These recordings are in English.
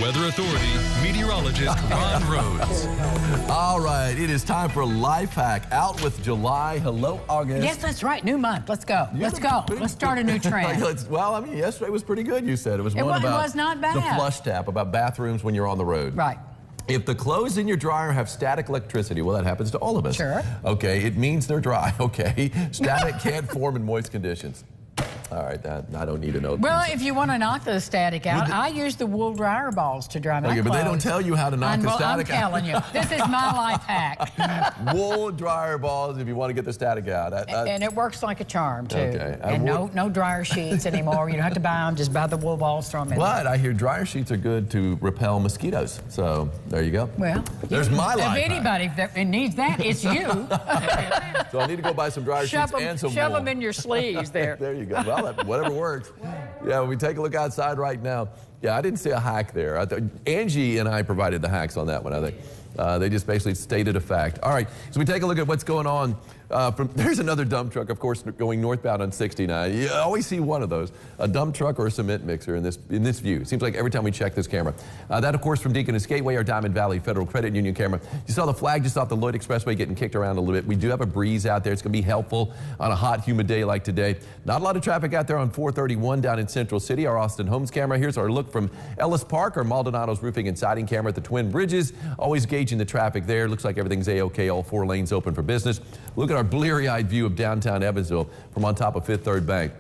Weather Authority meteorologist Ron Rhodes. All right, it is time for Life Hack. Out with July. Hello, August. Yes, that's right. New month. Let's go. Let's go. Let's start a new trend. Well, I mean, yesterday was pretty good, you said. It was not bad. The flush tap, about bathrooms when you're on the road. Right. If the clothes in your dryer have static electricity, well, that happens to all of us. Sure. Okay, it means they're dry, okay? Static can't form in moist conditions. All right, I don't need to know. Well, if you want to knock the static out, I use the wool dryer balls to dry my clothes. But they don't tell you how to knock the static out. I'm telling you, this is my life hack. Wool dryer balls if you want to get the static out. And it works like a charm, too. Okay. And no dryer sheets anymore. You don't have to buy them. Just buy the wool balls, throw them in. But I hear dryer sheets are good to repel mosquitoes. So there you go. Well, there's my life hack. If anybody that needs that, it's you. So I need to go buy some dryer sheets and some wool. Shove them in your sleeves there. There you go. Well, whatever works. Yeah, we take a look outside right now. Yeah, I didn't see a hack there. Angie and I provided the hacks on that one, I think. They just basically stated a fact. All right, so we take a look at what's going on. There's another dump truck, of course, going northbound on 69. You always see one of those, a dump truck or a cement mixer in this view. It seems like every time we check this camera. That, of course, from Deaconess Gateway, our Diamond Valley Federal Credit Union camera. You saw the flag just off the Lloyd Expressway getting kicked around a little bit. We do have a breeze out there. It's going to be helpful on a hot, humid day like today. Not a lot of traffic out there on 431 down in Central City. Our Austin Homes camera. Here's our look from Ellis Park, our Maldonado's Roofing and Siding camera at the Twin Bridges. Always gauging the traffic there. Looks like everything's A-OK. All 4 lanes open for business. Look at our bleary-eyed view of downtown Evansville from on top of Fifth Third Bank.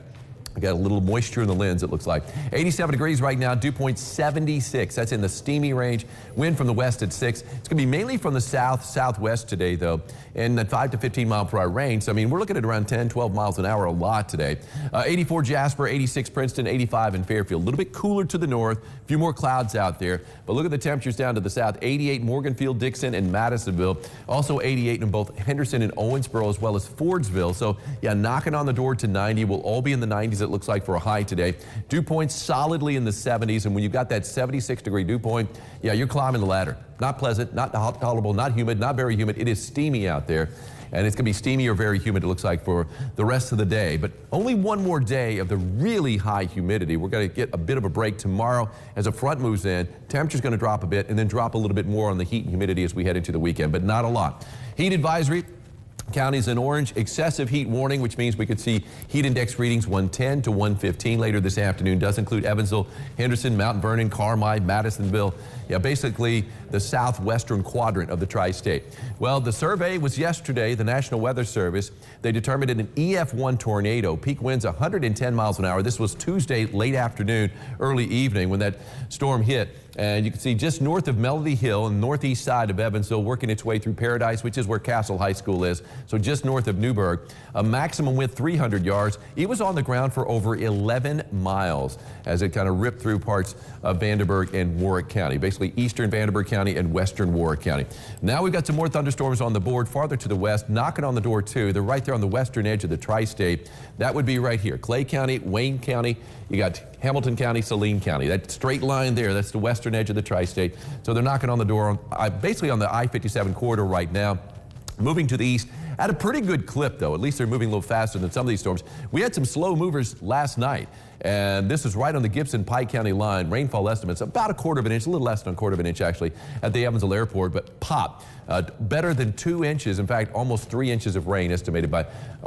We got a little moisture in the lens, it looks like. 87 degrees right now, dew point 76. That's in the steamy range. Wind from the west at 6. It's going to be mainly from the southwest today, though, and that 5 to 15 mile per hour range. So, I mean, we're looking at around 10, 12 miles an hour a lot today. 84 Jasper, 86 Princeton, 85 in Fairfield. A little bit cooler to the north, a few more clouds out there. But look at the temperatures down to the south. 88 Morganfield, Dixon, and Madisonville. Also 88 in both Henderson and Owensboro, as well as Fordsville. So, yeah, knocking on the door to 90. We'll all be in the 90s. It looks like for a high today. Dew point solidly in the 70s, and when you've got that 76-degree dew point, yeah, you're climbing the ladder. Not pleasant, not tolerable, not humid, not very humid. It is steamy out there, and it's going to be steamy or very humid, it looks like, for the rest of the day. But only one more day of the really high humidity. We're going to get a bit of a break tomorrow as a front moves in. Temperature's going to drop a bit and then drop a little bit more on the heat and humidity as we head into the weekend, but not a lot. Heat advisory. Counties in orange, excessive heat warning, which means we could see heat index readings 110 to 115 later this afternoon. Does include Evansville, Henderson, Mount Vernon, Carmi, Madisonville. Yeah, basically the southwestern quadrant of the tri-state. Well, the survey was yesterday, the National Weather Service. They determined an EF1 tornado, peak winds 110 miles an hour. This was Tuesday, late afternoon, early evening when that storm hit. And you can see just north of Melody Hill and northeast side of Evansville, working its way through Paradise, which is where Castle High School is. So just north of Newburgh, a maximum width 300 yards. It was on the ground for over 11 miles as it kind of ripped through parts of Vanderburgh and Warwick County, basically eastern Vanderburgh County and western Warwick County. Now we've got some more thunderstorms on the board farther to the west, knocking on the door too. They're right there on the western edge of the tri-state. That would be right here, Clay County, Wayne County. You got Hamilton County, Saline County. That straight line there, that's the western edge of the tri-state. So they're knocking on the door, basically on the I-57 corridor right now. Moving to the east at a pretty good clip, though. At least they're moving a little faster than some of these storms. We had some slow movers last night, and this is right on the Gibson-Pike County line. Rainfall estimates about 1/4 inch, a little less than 1/4 inch actually, at the Evansville Airport, but pop. Better than 2 inches, in fact, almost 3 inches of rain estimated by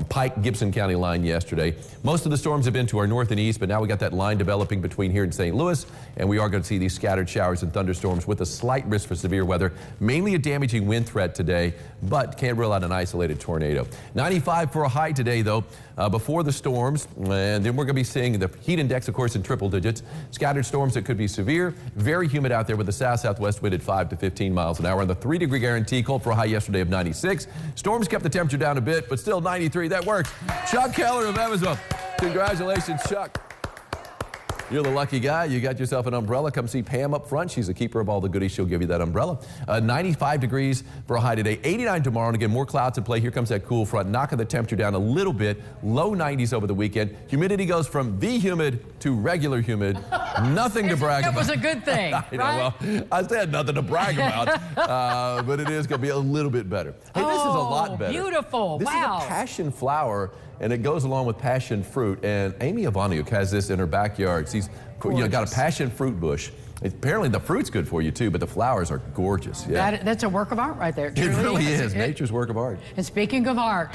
Pike-Gibson County line yesterday. Most of the storms have been to our north and east, but now we got that line developing between here and St. Louis, and we are going to see these scattered showers and thunderstorms with a slight risk for severe weather. Mainly a damaging wind threat today, but can't rule out an isolated tornado. 95 for a high today, though, before the storms, and then we're going to be seeing the heat index, of course, in triple digits. Scattered storms that could be severe, very humid out there with the south-southwest wind at 5 to 15 miles an hour, and the 3-degree guarantee. Called for a high yesterday of 96. Storms kept the temperature down a bit, but still 93. That works. Chuck Keller of Evansville. Congratulations, Chuck. You're the lucky guy. You got yourself an umbrella. Come see Pam up front. She's a keeper of all the goodies. She'll give you that umbrella. 95 degrees for a high today. 89 tomorrow. And again, more clouds in play. Here comes that cool front, knocking the temperature down a little bit. Low 90s over the weekend. Humidity goes from the humid to regular humid. Nothing to brag about. That was a good thing, I know, well, I said nothing to brag about, but it is going to be a little bit better. Hey, this is a lot better. Beautiful. This wow. is a passion flower, and it goes along with passion fruit. And Amy Ivaniuk has this in her backyard. She's got a passion fruit bush. Apparently the fruit's good for you too, but the flowers are gorgeous. Yeah. That's a work of art right there. It really is. Nature's work of art. And speaking of art.